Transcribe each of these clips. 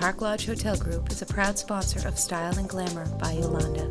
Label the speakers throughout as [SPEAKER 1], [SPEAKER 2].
[SPEAKER 1] Park Lodge Hotel Group is a proud sponsor of Style and Glamour by Yolanda.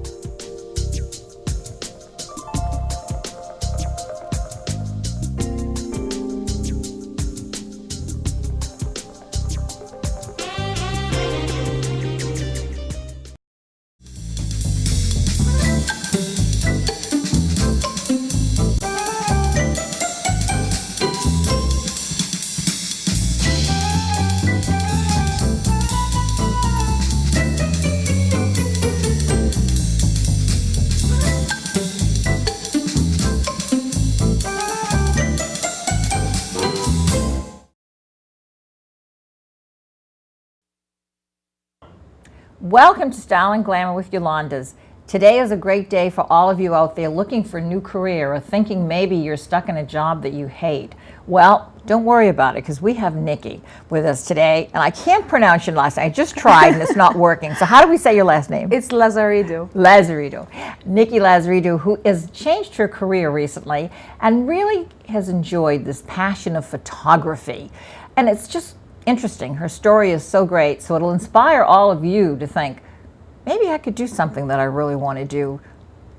[SPEAKER 2] Welcome to Style and Glamour with Yolanda's. Today is a great day for all of you out there looking for a new career or thinking maybe you're stuck in a job that you hate. Well, don't worry about it because we have Niki with us today. And I can't pronounce your last name. I just tried and it's not working. So how do we say your last name?
[SPEAKER 3] It's Lazaridou.
[SPEAKER 2] Lazaridou. Niki Lazaridou, who has changed her career recently and really has enjoyed this passion of photography. And it's just interesting. Her story is so great, so it'll inspire all of you to think, maybe I could do something that I really want to do,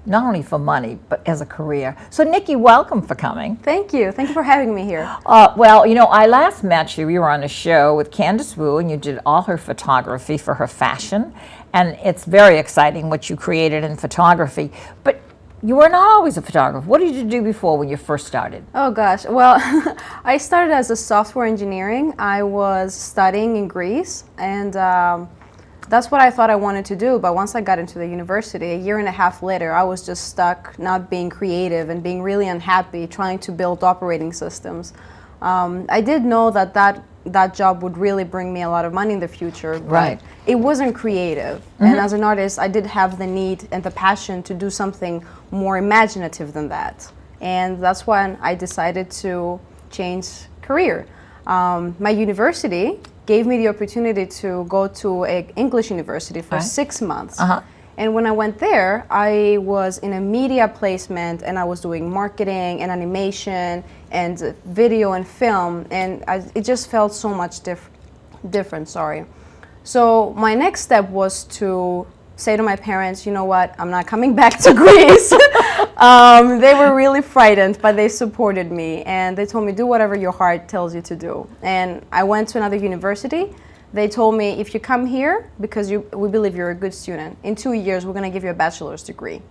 [SPEAKER 2] not only for money, but as a career. So Niki, welcome for coming.
[SPEAKER 3] Thank you. Thank you for having me here.
[SPEAKER 2] Well, you know, I last met you, were on a show with Candice Wu, and you did all her photography for her fashion, and it's very exciting what you created in photography. But you were not always a photographer. What did you do before when you first started?
[SPEAKER 3] Oh gosh, well, I started as a software engineering. I was studying in Greece, and that's what I thought I wanted to do. But once I got into the university, a year and a half later, I was just stuck not being creative and being really unhappy trying to build operating systems. I did know that job would really bring me a lot of money in the future, but
[SPEAKER 2] right.
[SPEAKER 3] It wasn't creative. Mm-hmm. And as an artist, I did have the need and the passion to do something more imaginative than that. And that's when I decided to change career. My university gave me the opportunity to go to an English university for 6 months. And when I went there, I was in a media placement and I was doing marketing and animation and video and film, and it just felt so much different. So my next step was to say to my parents, you know what, I'm not coming back to Greece. They were really frightened, but they supported me and they told me, do whatever your heart tells you to do. And I went to another university. They told me, if you come here, because we believe you're a good student, in 2 years we're going to give you a bachelor's degree.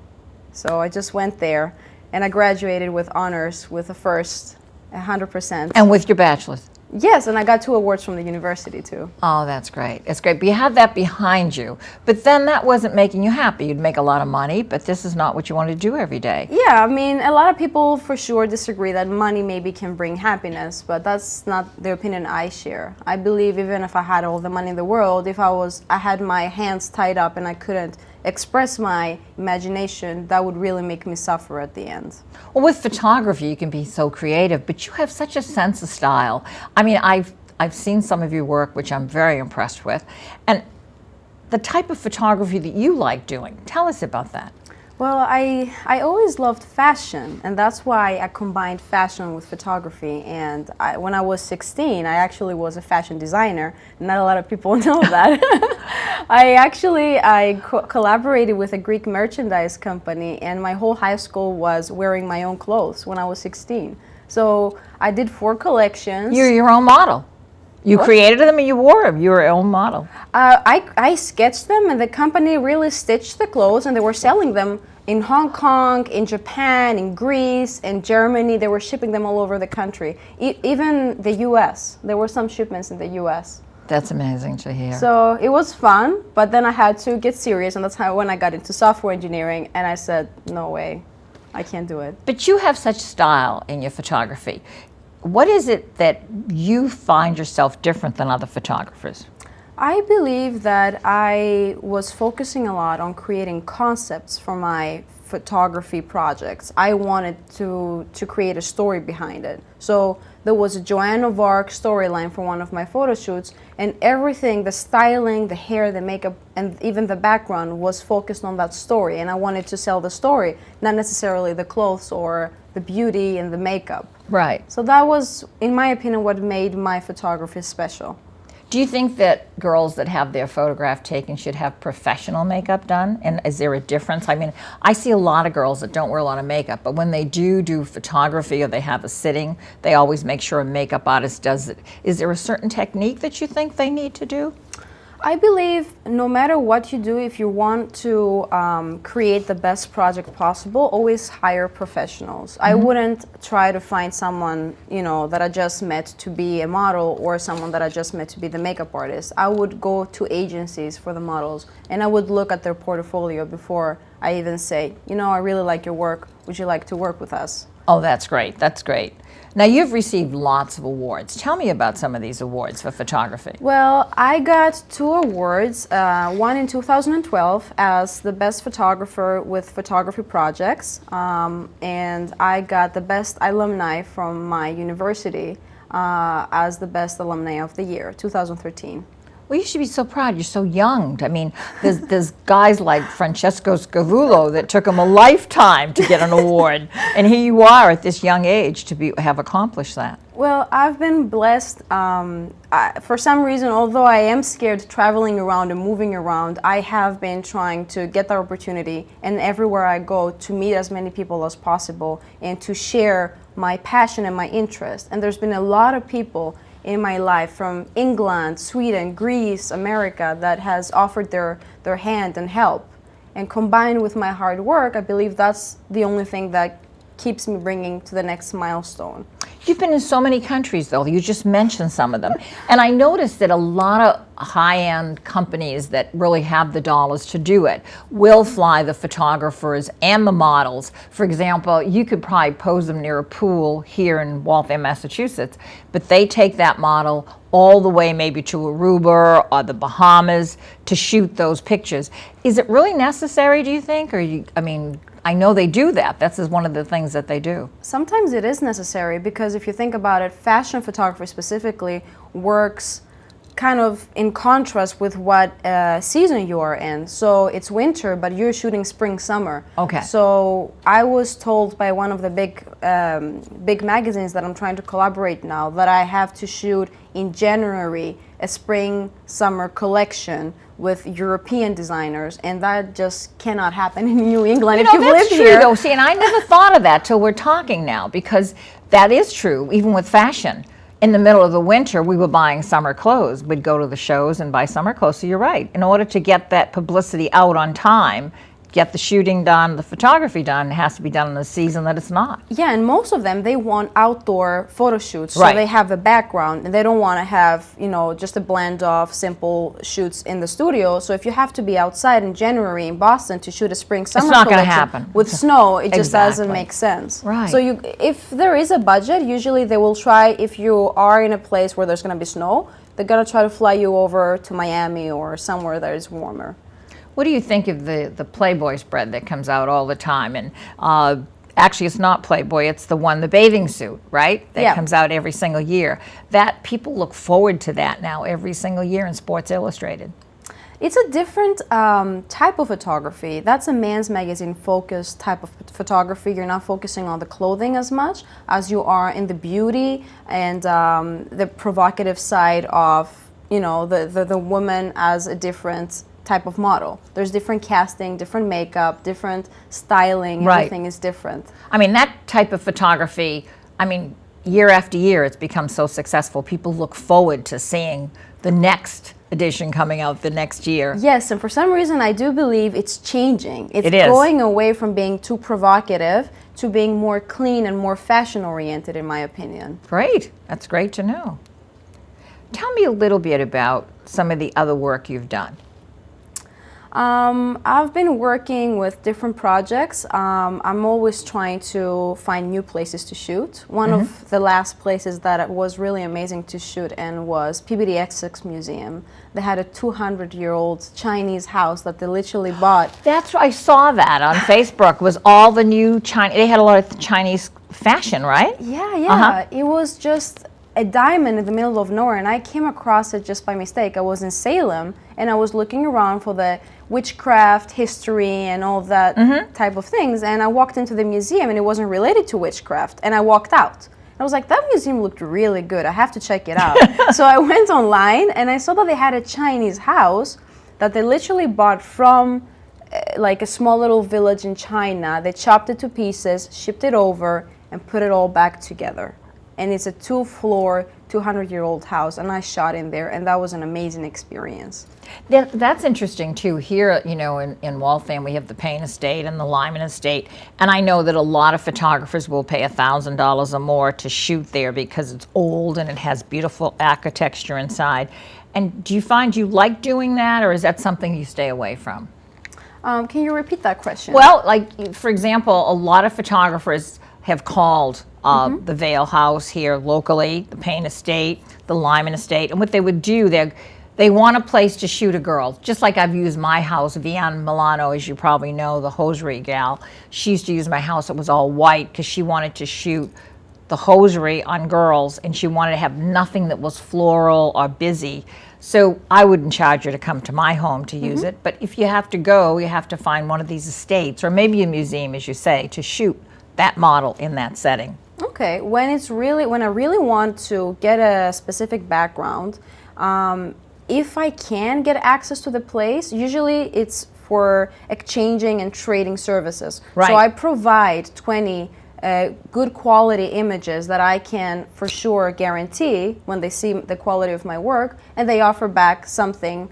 [SPEAKER 3] So I just went there and I graduated with honors with a first, 100%.
[SPEAKER 2] And with your bachelor's?
[SPEAKER 3] Yes, and I got 2 awards from the university too.
[SPEAKER 2] Oh, that's great. That's great. But you had that behind you. But then that wasn't making you happy. You'd make a lot of money, but this is not what you want to do every day.
[SPEAKER 3] Yeah, I mean, a lot of people for sure disagree that money maybe can bring happiness, but that's not the opinion I share. I believe even if I had all the money in the world, if I had my hands tied up and I couldn't express my imagination, that would really make me suffer at the end.
[SPEAKER 2] Well, with photography, you can be so creative, but you have such a sense of style. I mean, I've seen some of your work, which I'm very impressed with, and the type of photography that you like doing. Tell us about that.
[SPEAKER 3] Well, I always loved fashion, and that's why I combined fashion with photography. And when I was 16, I actually was a fashion designer. Not a lot of people know that. I collaborated with a Greek merchandise company, and my whole high school was wearing my own clothes when I was 16. So I did 4 collections.
[SPEAKER 2] You're your own model. You created them and you wore them. You were your own model.
[SPEAKER 3] I sketched them, and the company really stitched the clothes, and they were selling them in Hong Kong, in Japan, in Greece, in Germany. They were shipping them all over the country. Even the US. There were some shipments in the US.
[SPEAKER 2] That's amazing to hear.
[SPEAKER 3] So it was fun, but then I had to get serious, and that's when I got into software engineering, and I said, no way, I can't do it.
[SPEAKER 2] But you have such style in your photography. What is it that you find yourself different than other photographers?
[SPEAKER 3] I believe that I was focusing a lot on creating concepts for my photography projects. I wanted to create a story behind it. So there was a Joan of Arc storyline for one of my photo shoots, and everything, the styling, the hair, the makeup, and even the background was focused on that story. And I wanted to sell the story, not necessarily the clothes or the beauty and the makeup.
[SPEAKER 2] Right.
[SPEAKER 3] So that was, in my opinion, what made my photography special.
[SPEAKER 2] Do you think that girls that have their photograph taken should have professional makeup done? And is there a difference? I mean, I see a lot of girls that don't wear a lot of makeup, but when they do photography or they have a sitting, they always make sure a makeup artist does it. Is there a certain technique that you think they need to do?
[SPEAKER 3] I believe no matter what you do, if you want to create the best project possible, always hire professionals. I wouldn't try to find someone, you know, that I just met to be a model or someone that I just met to be the makeup artist. I would go to agencies for the models and I would look at their portfolio before I even say, you know, I really like your work. Would you like to work with us?
[SPEAKER 2] Oh, that's great. That's great. Now, you've received lots of awards. Tell me about some of these awards for photography.
[SPEAKER 3] Well, I got 2 awards, one in 2012 as the best photographer with photography projects, and I got the best alumni from my university as the best alumni of the year, 2013.
[SPEAKER 2] Well, you should be so proud. You're so young. I mean, there's guys like Francesco Scavullo that took him a lifetime to get an award, and here you are at this young age to have accomplished that.
[SPEAKER 3] Well, I've been blessed. For some reason, although I am scared traveling around and moving around, I have been trying to get the opportunity, and everywhere I go, to meet as many people as possible and to share my passion and my interest. And there's been a lot of people in my life from England, Sweden, Greece, America that has offered their hand and help. And combined with my hard work, I believe that's the only thing that keeps me bringing to the next milestone.
[SPEAKER 2] You've been in so many countries, though. You just mentioned some of them. And I noticed that a lot of high-end companies that really have the dollars to do it will fly the photographers and the models. For example, you could probably pose them near a pool here in Waltham, Massachusetts, but they take that model all the way maybe to Aruba or the Bahamas to shoot those pictures. Is it really necessary, do you think? I know they do that. That's one of the things that they do.
[SPEAKER 3] Sometimes it is necessary because if you think about it, fashion photography specifically works kind of in contrast with what season you are in. So it's winter, but you're shooting spring, summer.
[SPEAKER 2] Okay.
[SPEAKER 3] So I was told by one of the big magazines that I'm trying to collaborate now that I have to shoot in January a spring, summer collection with European designers, and that just cannot happen in New England if you live
[SPEAKER 2] that's
[SPEAKER 3] here.
[SPEAKER 2] true, though. See, and I never thought of that till we're talking now, because that is true, even with fashion. In the middle of the winter, we were buying summer clothes. We'd go to the shows and buy summer clothes. So you're right. In order to get that publicity out on time, get the shooting done, the photography done, it has to be done in the season that it's not.
[SPEAKER 3] Yeah, and most of them, they want outdoor photo shoots. So
[SPEAKER 2] Right.
[SPEAKER 3] they have a background, and they don't want to have, you know, just a blend of simple shoots in the studio. So if you have to be outside in January in Boston to shoot a spring-summer
[SPEAKER 2] not gonna
[SPEAKER 3] collection
[SPEAKER 2] happen.
[SPEAKER 3] with snow, it just doesn't
[SPEAKER 2] Exactly.
[SPEAKER 3] make sense.
[SPEAKER 2] Right.
[SPEAKER 3] So if there is a budget, usually they will try, if you are in a place where there's going to be snow, they're going to try to fly you over to Miami or somewhere that is warmer.
[SPEAKER 2] What do you think of the Playboy spread that comes out all the time? And actually, it's not Playboy, it's the bathing suit, right? That
[SPEAKER 3] Yeah.
[SPEAKER 2] comes out every single year. That people look forward to that now every single year in Sports Illustrated.
[SPEAKER 3] It's a different type of photography. That's a men's magazine focused type of photography. You're not focusing on the clothing as much as you are in the beauty and the provocative side of, you know, the woman as a different type of model. There's different casting, different makeup, different styling.
[SPEAKER 2] Right.
[SPEAKER 3] Everything is different.
[SPEAKER 2] I mean, that type of photography, year after year, it's become so successful. People look forward to seeing the next edition coming out the next year.
[SPEAKER 3] Yes, and for some reason I do believe it's changing. It's
[SPEAKER 2] It is.
[SPEAKER 3] going away from being too provocative to being more clean and more fashion oriented, in my opinion.
[SPEAKER 2] Great. That's great to know. Tell me a little bit about some of the other work you've done.
[SPEAKER 3] I've been working with different projects. I'm always trying to find new places to shoot. One of the last places that was really amazing to shoot in was PBDX Museum. They had a 200-year-old Chinese house that they literally bought.
[SPEAKER 2] That's I saw that on Facebook. Was all the new Chinese? They had a lot of Chinese fashion, right?
[SPEAKER 3] Yeah. It was just a diamond in the middle of nowhere, and I came across it just by mistake. I was in Salem, and I was looking around for the witchcraft history and all that type of things, and I walked into the museum, and it wasn't related to witchcraft, and I walked out. I was like, that museum looked really good. I have to check it out. So I went online and I saw that they had a Chinese house that they literally bought from like a small little village in China. They chopped it to pieces, shipped it over, and put it all back together. And it's a 2-floor, 200-year-old house, and I shot in there, and that was an amazing experience.
[SPEAKER 2] That's interesting too. Here, in Waltham, we have the Payne Estate and the Lyman Estate, and I know that a lot of photographers will pay $1,000 or more to shoot there because it's old and it has beautiful architecture inside. And do you find you like doing that, or is that something you stay away from?
[SPEAKER 3] Can you repeat that question?
[SPEAKER 2] Well, like, for example, a lot of photographers have called the Vale House here locally, the Payne Estate, the Lyman Estate, and what they would do, they want a place to shoot a girl, just like I've used my house. Vian Milano, as you probably know, the hosiery gal, she used to use my house. It was all white because she wanted to shoot the hosiery on girls, and she wanted to have nothing that was floral or busy. So I wouldn't charge her to come to my home to use it, but if you have to go, you have to find one of these estates, or maybe a museum, as you say, to shoot that model in that setting.
[SPEAKER 3] Okay, when I really want to get a specific background, if I can get access to the place, usually it's for exchanging and trading services.
[SPEAKER 2] Right.
[SPEAKER 3] So I provide 20 good quality images that I can for sure guarantee when they see the quality of my work, and they offer back something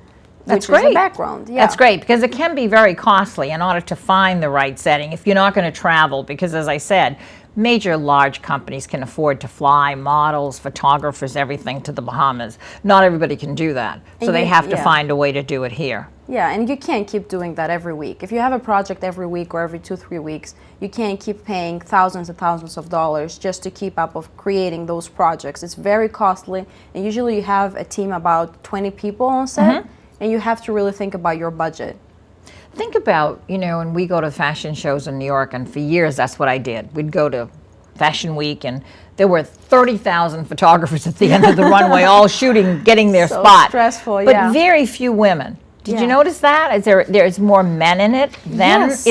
[SPEAKER 2] That's
[SPEAKER 3] which is
[SPEAKER 2] great.
[SPEAKER 3] the background. Yeah.
[SPEAKER 2] That's great, because it can be very costly in order to find the right setting if you're not going to travel, because as I said, major large companies can afford to fly models, photographers, everything to the Bahamas. Not everybody can do that, so they have to find a way to do it here.
[SPEAKER 3] Yeah, and you can't keep doing that every week. If you have a project every week or every 2-3 weeks, you can't keep paying thousands and thousands of dollars just to keep up of creating those projects. It's very costly, and usually you have a team about 20 people on set, and you have to really think about your budget.
[SPEAKER 2] Think about, when we go to fashion shows in New York, and for years that's what I did. We'd go to Fashion Week, and there were 30,000 photographers at the end of the runway, all shooting, getting their spot.
[SPEAKER 3] Stressful,
[SPEAKER 2] but
[SPEAKER 3] yeah.
[SPEAKER 2] very few women. Did you notice that? Is there's more men in it than
[SPEAKER 3] Yes.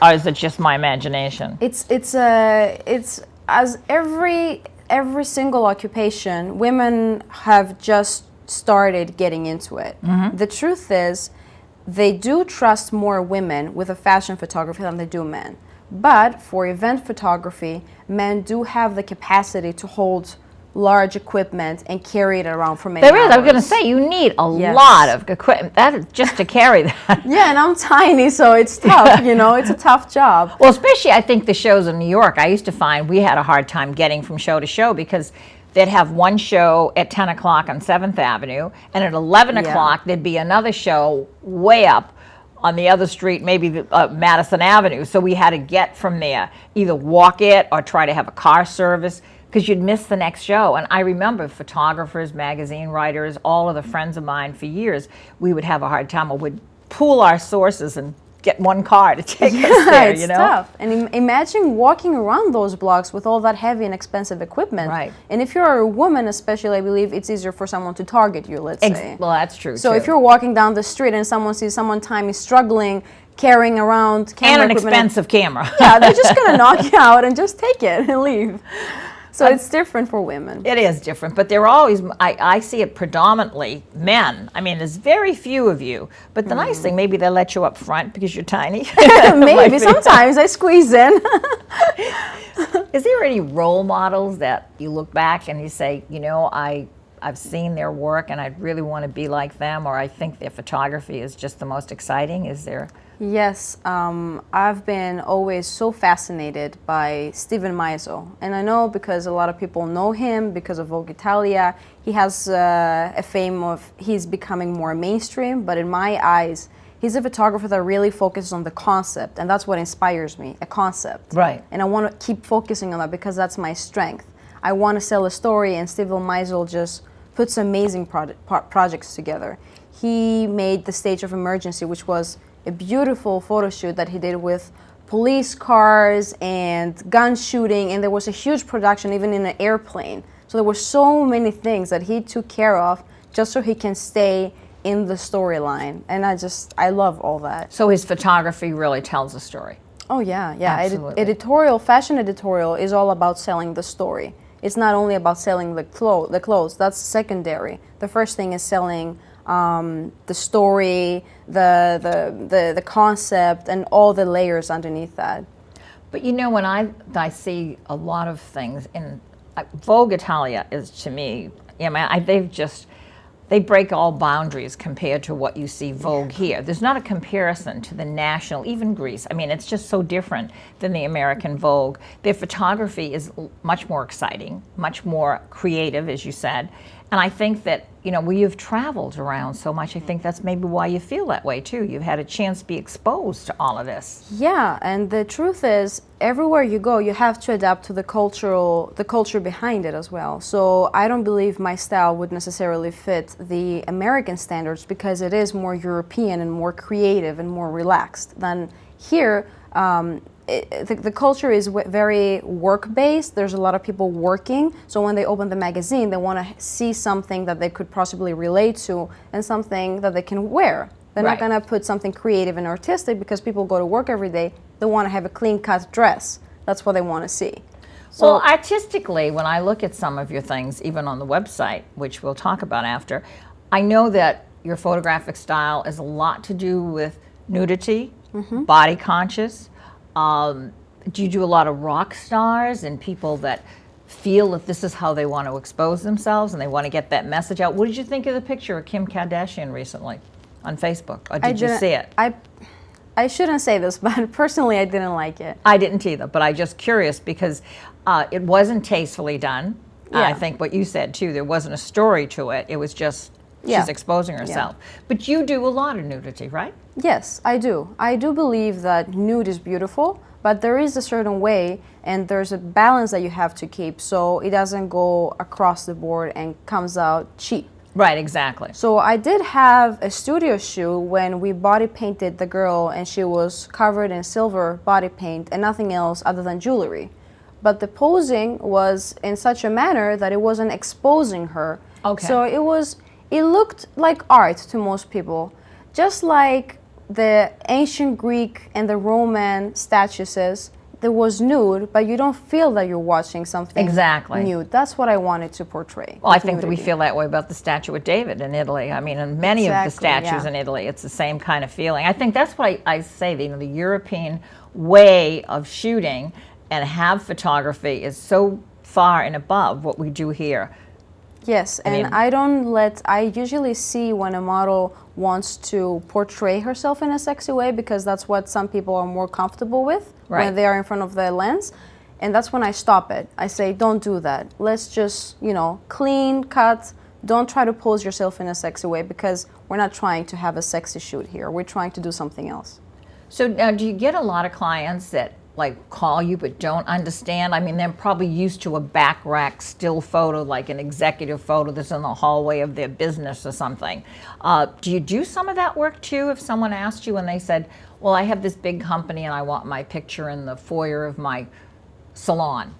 [SPEAKER 2] or is it just my imagination?
[SPEAKER 3] It's as every single occupation, women have just started getting into it. The truth is, they do trust more women with a fashion photography than they do men. But for event photography, men do have the capacity to hold large equipment and carry it around for many
[SPEAKER 2] There is. I was
[SPEAKER 3] hours.
[SPEAKER 2] going to say, you need a
[SPEAKER 3] Yes.
[SPEAKER 2] lot of equipment. That is just to carry that.
[SPEAKER 3] Yeah, and I'm tiny, so it's tough, it's a tough job.
[SPEAKER 2] Well, especially I think the shows in New York, I used to find we had a hard time getting from show to show because they'd have one show at 10 o'clock on 7th Avenue, and at 11 o'clock there'd be another show way up on the other street, maybe Madison Avenue. So we had to get from there, either walk it or try to have a car service, because you'd miss the next show. And I remember photographers, magazine writers, all of the friends of mine for years, we would have a hard time, or would pool our sources and get one car to take us there,
[SPEAKER 3] It's tough. And imagine walking around those blocks with all that heavy and expensive equipment.
[SPEAKER 2] Right.
[SPEAKER 3] And if you're a woman especially, I believe it's easier for someone to target you, let's say.
[SPEAKER 2] Well, that's true,
[SPEAKER 3] So
[SPEAKER 2] too.
[SPEAKER 3] if you're walking down the street and someone sees someone tiny struggling, carrying around camera
[SPEAKER 2] and an
[SPEAKER 3] equipment,
[SPEAKER 2] expensive camera.
[SPEAKER 3] yeah, they're just going to knock you out and just take it and leave. So it's different for women.
[SPEAKER 2] It is different, but they're always, I see it predominantly men. I mean, there's very few of you, but the nice thing, maybe they let you up front because you're tiny.
[SPEAKER 3] Maybe sometimes I squeeze in.
[SPEAKER 2] Is there any role models that you look back and you say, I've seen their work and I'd really want to be like them, or I think their photography is just the most exciting? Is there?
[SPEAKER 3] Yes, I've been always so fascinated by Steven Meisel. And I know because a lot of people know him because of Vogue Italia. He has a fame of, he's becoming more mainstream, but in my eyes, he's a photographer that really focuses on the concept, and that's what inspires me, a concept.
[SPEAKER 2] Right.
[SPEAKER 3] And I want to keep focusing on that because that's my strength. I want to sell a story, and Steven Meisel just puts amazing projects together. He made The Stage of Emergency, which was a beautiful photo shoot that he did with police cars and gun shooting, and there was a huge production even in an airplane. So there were so many things that he took care of just so he can stay in the storyline, and I love all that.
[SPEAKER 2] So his photography really tells a story.
[SPEAKER 3] Oh yeah.
[SPEAKER 2] Absolutely.
[SPEAKER 3] Fashion editorial is all about selling the story. it's not only about selling the clothes. That's secondary. The first thing is selling the story, the concept, and all the layers underneath that.
[SPEAKER 2] But you know, when I see a lot of things in Vogue Italia is, to me, you know, they break all boundaries compared to what you see Vogue here. There's not a comparison to the national, even Greece. I mean, it's just so different than the American Vogue. Their photography is much more exciting, much more creative, as you said. And I think that, you know, you've traveled around so much, I think that's maybe why you feel that way too. You've had a chance to be exposed to all of this.
[SPEAKER 3] Yeah, and the truth is, everywhere you go, you have to adapt to the culture behind it as well. So I don't believe my style would necessarily fit the American standards because it is more European and more creative and more relaxed than here. The culture is very work-based. There's a lot of people working, so when they open the magazine, they want to see something that they could possibly relate to and something that they can wear. They're not going to put something creative and artistic because people go to work every day. They want to have a clean-cut dress. That's what they want to see. So,
[SPEAKER 2] well, artistically, when I look at some of your things, even on the website, which we'll talk about after, I know that your photographic style is a lot to do with nudity, body conscious. Do you do a lot of rock stars and people that feel that this is how they want to expose themselves and they want to get that message out? What did you think of the picture of Kim Kardashian recently on Facebook? Or did you see it?
[SPEAKER 3] I shouldn't say this, but personally I didn't like it.
[SPEAKER 2] I didn't either, but I'm just curious because it wasn't tastefully done.
[SPEAKER 3] Yeah.
[SPEAKER 2] I think what you said too, there wasn't a story to it. It was just she's exposing herself. Yeah. But you do a lot of nudity, right?
[SPEAKER 3] Yes, I do. I do believe that nude is beautiful, but there is a certain way and there's a balance that you have to keep so it doesn't go across the board and comes out cheap.
[SPEAKER 2] Right, exactly.
[SPEAKER 3] So I did have a studio shoot when we body painted the girl and she was covered in silver body paint and nothing else other than jewelry. But the posing was in such a manner that it wasn't exposing her.
[SPEAKER 2] Okay.
[SPEAKER 3] So it looked like art to most people. Just like the ancient Greek and the Roman statues, there was nude, but you don't feel that you're watching something nude. That's what I wanted to portray.
[SPEAKER 2] Well, I think that we feel that way about the statue of David in Italy. I mean, and many of the statues in Italy, it's the same kind of feeling. I think that's what I say, you know, the European way of shooting and have photography is so far and above what we do here.
[SPEAKER 3] Yes, and I usually see when a model wants to portray herself in a sexy way because that's what some people are more comfortable with when they are in front of the lens. And that's when I stop it. I say, don't do that. Let's just, you know, clean, cut. Don't try to pose yourself in a sexy way because we're not trying to have a sexy shoot here. We're trying to do something else.
[SPEAKER 2] So now, do you get a lot of clients that like call you but don't understand? I mean, they're probably used to a back rack still photo, like an executive photo that's in the hallway of their business or something. Do you do some of that work too? If someone asked you and they said, well, I have this big company and I want my picture in the foyer of my salon.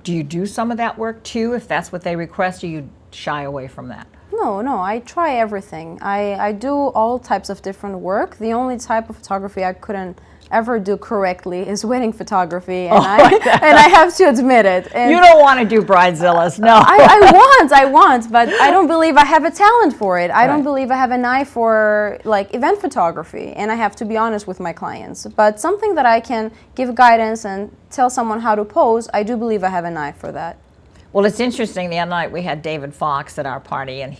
[SPEAKER 2] Do you do some of that work too? If that's what they request, or you shy away from that?
[SPEAKER 3] No, I try everything. I do all types of different work. The only type of photography I couldn't ever do correctly is wedding photography, and I have to admit it. And
[SPEAKER 2] you don't want to do bridezillas, no.
[SPEAKER 3] I want, but I don't believe I have a talent for it. I don't believe I have an eye for like event photography, and I have to be honest with my clients. But something that I can give guidance and tell someone how to pose, I do believe I have an eye for that.
[SPEAKER 2] Well, it's interesting. The other night we had David Fox at our party and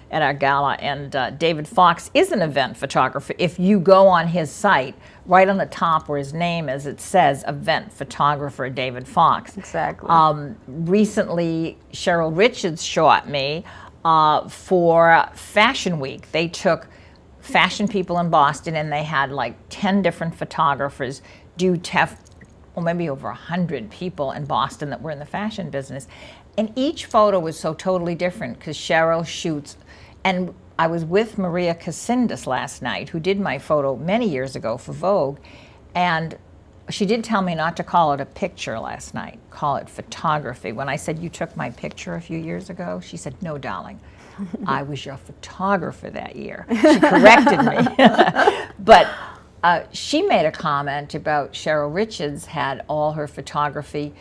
[SPEAKER 2] at our gala, and David Fox is an event photographer. If you go on his site, right on the top where his name is, it says event photographer David Fox.
[SPEAKER 3] Exactly.
[SPEAKER 2] Recently, Cheryl Richards shot me for Fashion Week. They took fashion people in Boston and they had like 10 different photographers maybe over 100 people in Boston that were in the fashion business. And each photo was so totally different because Cheryl shoots. And I was with Maria Casindus last night, who did my photo many years ago for Vogue. And she did tell me not to call it a picture last night, call it photography. When I said, you took my picture a few years ago, she said, no, darling, I was your photographer that year. She corrected me. But she made a comment about Cheryl Richards had all her photography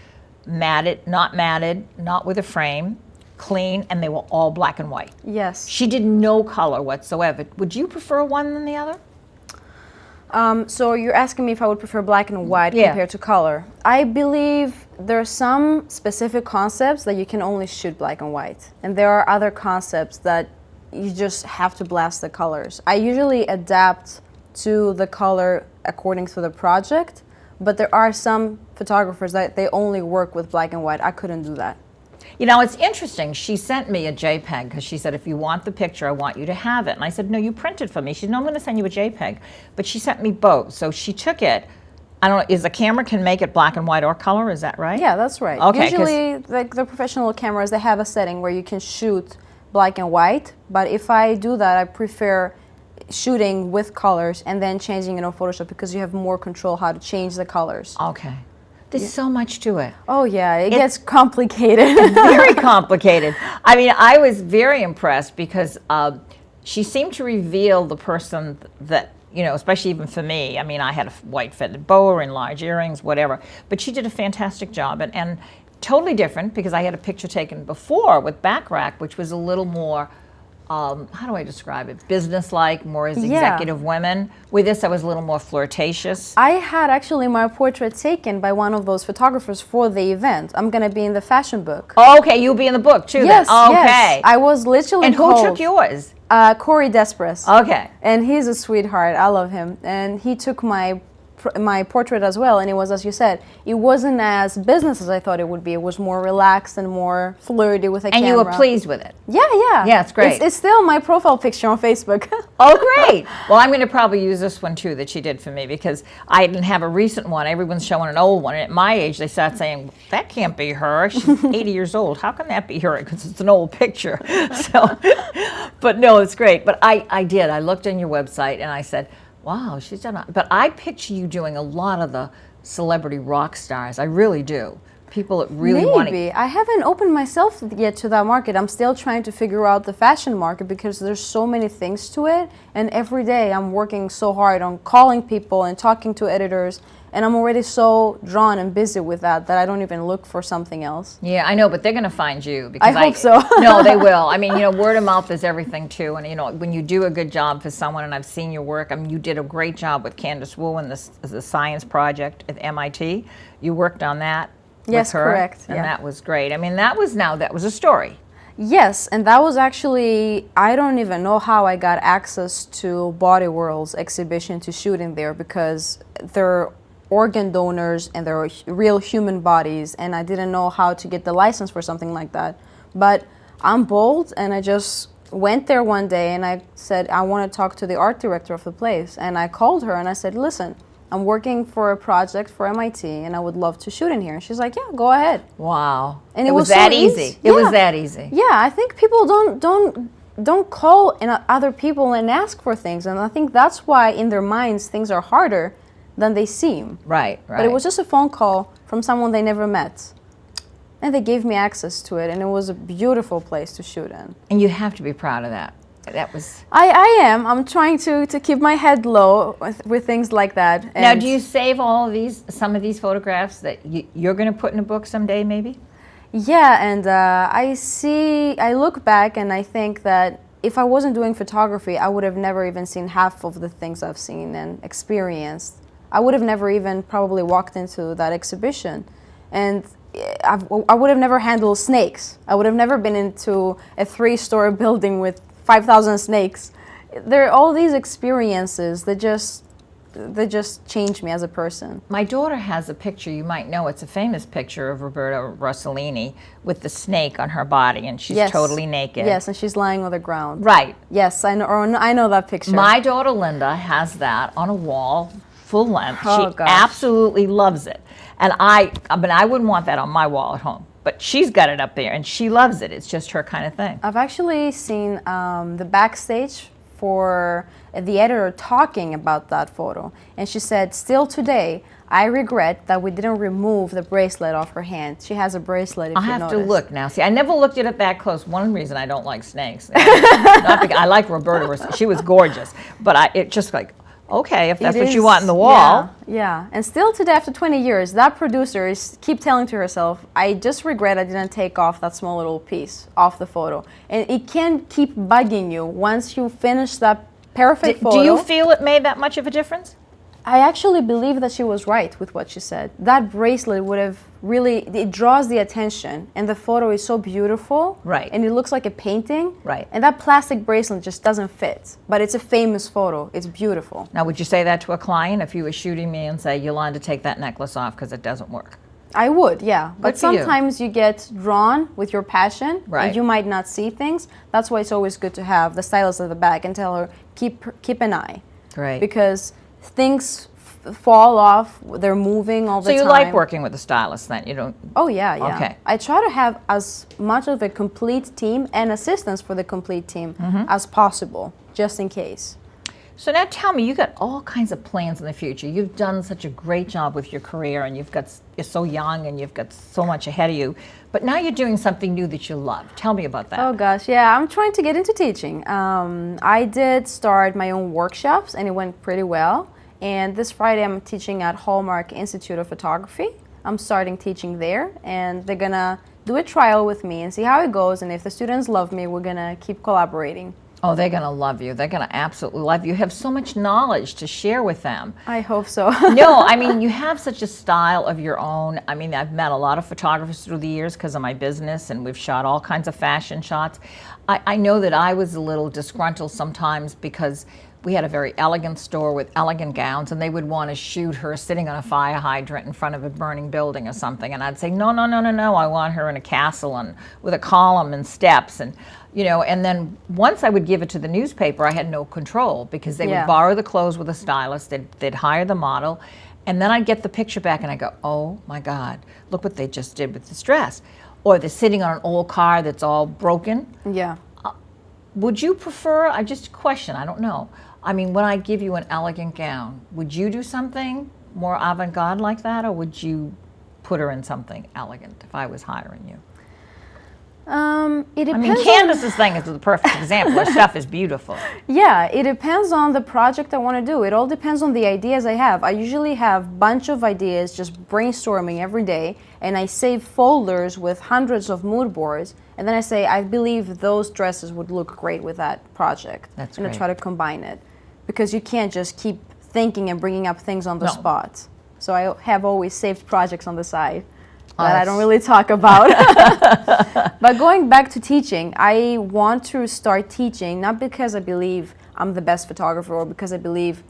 [SPEAKER 2] matted, not with a frame, clean, and they were all black and white.
[SPEAKER 3] Yes.
[SPEAKER 2] She did no color whatsoever. Would you prefer one than the other?
[SPEAKER 3] So you're asking me if I would prefer black and white
[SPEAKER 2] Yeah.
[SPEAKER 3] compared to color. I believe there are some specific concepts that you can only shoot black and white. And there are other concepts that you just have to blast the colors. I usually adapt to the color according to the project, but there are some photographers that they only work with black and white. I couldn't do that.
[SPEAKER 2] You know, it's interesting. She sent me a JPEG because she said, if you want the picture, I want you to have it. And I said, no, you print it for me. She said, no, I'm going to send you a JPEG. But she sent me both. So she took it. I don't know, is the camera can make it black and white or color? Is that right?
[SPEAKER 3] Yeah, that's right.
[SPEAKER 2] Okay,
[SPEAKER 3] Usually, like the professional cameras, they have a setting where you can shoot black and white. But if I do that, I prefer shooting with colors and then changing it on Photoshop because you have more control how to change the colors.
[SPEAKER 2] Okay. There's so much to it.
[SPEAKER 3] Oh yeah, it gets complicated.
[SPEAKER 2] Very complicated. I mean, I was very impressed because she seemed to reveal the person that, you know, especially even for me. I mean, I had a white feathered boa and large earrings, whatever. But she did a fantastic job and totally different because I had a picture taken before with back rack, which was a little more, how do I describe it? Business-like, more as executive women. With this, I was a little more flirtatious.
[SPEAKER 3] I had actually my portrait taken by one of those photographers for the event. I'm going to be in the fashion book.
[SPEAKER 2] Oh, okay, you'll be in the book too
[SPEAKER 3] Yes,
[SPEAKER 2] then. Okay.
[SPEAKER 3] yes. I was literally
[SPEAKER 2] And who
[SPEAKER 3] called.
[SPEAKER 2] took yours?
[SPEAKER 3] Corey Despres.
[SPEAKER 2] Okay.
[SPEAKER 3] And he's a sweetheart. I love him. And he took my portrait as well. And it was, as you said, it wasn't as business as I thought it would be. It was more relaxed and more flirty with a camera.
[SPEAKER 2] And you were pleased with it?
[SPEAKER 3] Yeah, yeah.
[SPEAKER 2] Yeah, it's great.
[SPEAKER 3] It's still my profile picture on Facebook.
[SPEAKER 2] Oh, great. Well, I'm going to probably use this one, too, that she did for me, because I didn't have a recent one. Everyone's showing an old one. And at my age, they start saying, that can't be her. She's 80 years old. How can that be her? Because it's an old picture. So, but no, it's great. But I did. I looked on your website, and I said, wow, she's done it. But I picture you doing a lot of the celebrity rock stars. I really do. People that really want to.
[SPEAKER 3] Maybe. I haven't opened myself yet to that market. I'm still trying to figure out the fashion market because there's so many things to it. And every day I'm working so hard on calling people and talking to editors. And I'm already so drawn and busy with that I don't even look for something else.
[SPEAKER 2] Yeah, I know, but they're going to find you. Because
[SPEAKER 3] I hope so.
[SPEAKER 2] No, they will. I mean, you know, word of mouth is everything, too. And, you know, when you do a good job for someone, and I've seen your work, I mean, you did a great job with Candace Wu and the science project at MIT. You worked on that
[SPEAKER 3] Yes,
[SPEAKER 2] with her.
[SPEAKER 3] correct.
[SPEAKER 2] And
[SPEAKER 3] yeah.
[SPEAKER 2] that was great. I mean, that was a story.
[SPEAKER 3] Yes, and that was actually, I don't even know how I got access to Body World's exhibition to shoot in there because they're organ donors and they're real human bodies, and I didn't know how to get the license for something like that. But I'm bold, and I just went there one day and I said, I want to talk to the art director of the place. And I called her and I said, listen, I'm working for a project for MIT and I would love to shoot in here. And she's like, yeah, go ahead.
[SPEAKER 2] Wow.
[SPEAKER 3] And
[SPEAKER 2] it was
[SPEAKER 3] so
[SPEAKER 2] that easy. It was that easy.
[SPEAKER 3] Yeah, I think people don't call in other people and ask for things. And I think that's why in their minds things are harder than they seem.
[SPEAKER 2] Right.
[SPEAKER 3] But it was just a phone call from someone they never met. And they gave me access to it, and it was a beautiful place to shoot in.
[SPEAKER 2] And you have to be proud of that. That was.
[SPEAKER 3] I am. I'm trying to keep my head low with things like that. And
[SPEAKER 2] Now, do you save some of these photographs that you're going to put in a book someday, maybe?
[SPEAKER 3] Yeah, and I look back and I think that if I wasn't doing photography, I would have never even seen half of the things I've seen and experienced. I would have never even probably walked into that exhibition. And I would have never handled snakes. I would have never been into a 3-story building with 5,000 snakes. There are all these experiences that just change me as a person.
[SPEAKER 2] My daughter has a picture, you might know, it's a famous picture of Roberta Rossellini with the snake on her body, and she's totally naked.
[SPEAKER 3] Yes, and she's lying on the ground.
[SPEAKER 2] Right.
[SPEAKER 3] Yes, I know that picture.
[SPEAKER 2] My daughter Linda has that on a wall, full length.
[SPEAKER 3] Oh,
[SPEAKER 2] she
[SPEAKER 3] gosh.
[SPEAKER 2] absolutely loves it. And I wouldn't want that on my wall at home. But she's got it up there, and she loves it. It's just her kind of thing.
[SPEAKER 3] I've actually seen the backstage for the editor talking about that photo. And she said, still today, I regret that we didn't remove the bracelet off her hand. She has a bracelet, if
[SPEAKER 2] I'll
[SPEAKER 3] you
[SPEAKER 2] have
[SPEAKER 3] notice.
[SPEAKER 2] to look now. See, I never looked at it that close. One reason I don't like snakes. Not because I like Roberta. She was gorgeous. But it just like, okay, if that's
[SPEAKER 3] It
[SPEAKER 2] what you
[SPEAKER 3] is-
[SPEAKER 2] want in the wall.
[SPEAKER 3] Yeah. And still today, after 20 years, that producer is keep telling to herself, I just regret I didn't take off that small little piece off the photo. And it can keep bugging you once you finish that perfect photo.
[SPEAKER 2] Do you feel it made that much of a difference?
[SPEAKER 3] I actually believe that she was right with what she said. That bracelet would have really, it draws the attention, and the photo is so beautiful.
[SPEAKER 2] Right.
[SPEAKER 3] And it looks like a painting.
[SPEAKER 2] Right.
[SPEAKER 3] And that plastic bracelet just doesn't fit. But it's a famous photo. It's beautiful.
[SPEAKER 2] Now, would you say that to a client if you were shooting me and say, Yolanda, take that necklace off because it doesn't work?
[SPEAKER 3] I would, yeah. But
[SPEAKER 2] for you.
[SPEAKER 3] sometimes you get drawn with your passion,
[SPEAKER 2] Right.
[SPEAKER 3] and you might not see things. That's why it's always good to have the stylist at the back and tell her, keep an eye.
[SPEAKER 2] Great.
[SPEAKER 3] Because things fall off, they're moving all the
[SPEAKER 2] So
[SPEAKER 3] time.
[SPEAKER 2] you like working with a stylist then? You don't?
[SPEAKER 3] Oh yeah, yeah.
[SPEAKER 2] Okay.
[SPEAKER 3] I try to have as much of a complete team and assistance for the complete team as possible, just in case.
[SPEAKER 2] So now tell me, you got all kinds of plans in the future. You've done such a great job with your career, and you're so young, and you've got so much ahead of you. But now you're doing something new that you love. Tell me about that.
[SPEAKER 3] Oh gosh, yeah, I'm trying to get into teaching. I did start my own workshops, and it went pretty well. And this Friday, I'm teaching at Hallmark Institute of Photography. I'm starting teaching there, and they're gonna do a trial with me and see how it goes. And if the students love me, we're gonna keep collaborating.
[SPEAKER 2] Oh, they're going to love you. They're going to absolutely love you. You have so much knowledge to share with them.
[SPEAKER 3] I hope so.
[SPEAKER 2] No, I mean, you have such a style of your own. I mean, I've met a lot of photographers through the years because of my business, and we've shot all kinds of fashion shots. I know that I was a little disgruntled sometimes because we had a very elegant store with elegant gowns, and they would want to shoot her sitting on a fire hydrant in front of a burning building or something. And I'd say, no, no, no, no, no. I want her in a castle and with a column and steps. And, you know, and then once I would give it to the newspaper, I had no control because they would borrow the clothes with a stylist. They'd hire the model. And then I'd get the picture back and I go, oh my God, look what they just did with this dress. Or they're sitting on an old car that's all broken.
[SPEAKER 3] Yeah.
[SPEAKER 2] Would you prefer, I just question, I don't know. I mean, when I give you an elegant gown, would you do something more avant-garde like that, or would you put her in something elegant if I was hiring you?
[SPEAKER 3] It depends.
[SPEAKER 2] I mean, Candace's thing is the perfect example. Her stuff is beautiful.
[SPEAKER 3] Yeah, it depends on the project I want to do. It all depends on the ideas I have. I usually have a bunch of ideas, just brainstorming every day, and I save folders with hundreds of mood boards, and then I say, I believe those dresses would look great with that project.
[SPEAKER 2] That's
[SPEAKER 3] and
[SPEAKER 2] great.
[SPEAKER 3] I try to combine it, because you can't just keep thinking and bringing up things on the
[SPEAKER 2] No.
[SPEAKER 3] spot. So I have always saved projects on the side that I
[SPEAKER 2] that's-
[SPEAKER 3] don't really talk about. But going back to teaching, I want to start teaching, not because I believe I'm the best photographer or because I believe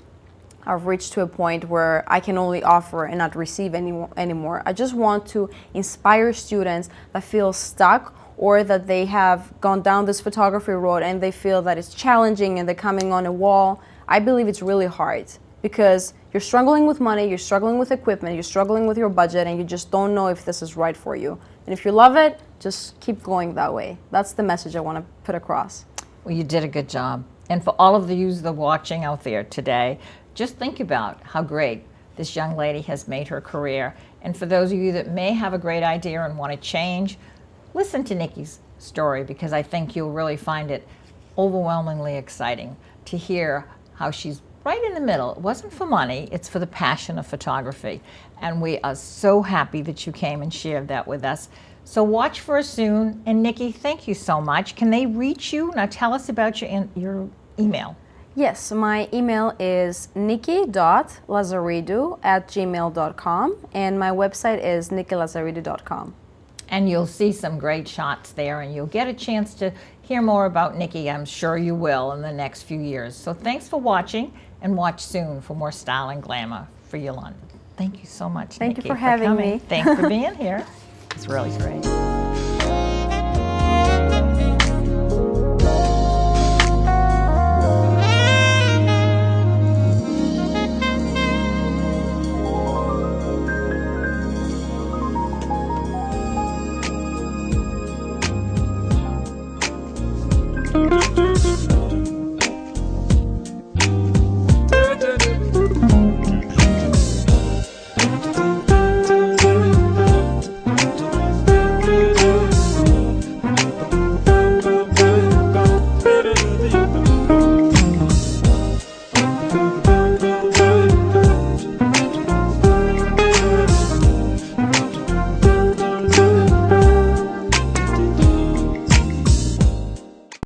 [SPEAKER 3] I've reached to a point where I can only offer and not receive anymore. I just want to inspire students that feel stuck or that they have gone down this photography road and they feel that it's challenging and they're coming on a wall. I believe it's really hard because you're struggling with money, you're struggling with equipment, you're struggling with your budget, and you just don't know if this is right for you. And if you love it, just keep going that way. That's the message I want to put across.
[SPEAKER 2] Well, you did a good job. And for all of you that are watching out there today, just think about how great this young lady has made her career. And for those of you that may have a great idea and want to change, listen to Niki's story, because I think you'll really find it overwhelmingly exciting to hear how she's right in the middle. It wasn't for money, it's for the passion of photography. And we are so happy that you came and shared that with us. So watch for us soon. And Niki, thank you so much. Can they reach you? Now tell us about your email.
[SPEAKER 3] Yes, my email is niki.lazaridou@gmail.com, and my website is nikilazaridou.com.
[SPEAKER 2] And you'll see some great shots there, and you'll get a chance to hear more about Niki. I'm sure you will in the next few years. So thanks for watching, and watch soon for more Style and Glamour for Yolanda. Thank you so much,
[SPEAKER 3] Thank you
[SPEAKER 2] Niki,
[SPEAKER 3] for having
[SPEAKER 2] coming.
[SPEAKER 3] me.
[SPEAKER 2] Thanks for being here. It's really great.
[SPEAKER 4] Thank you.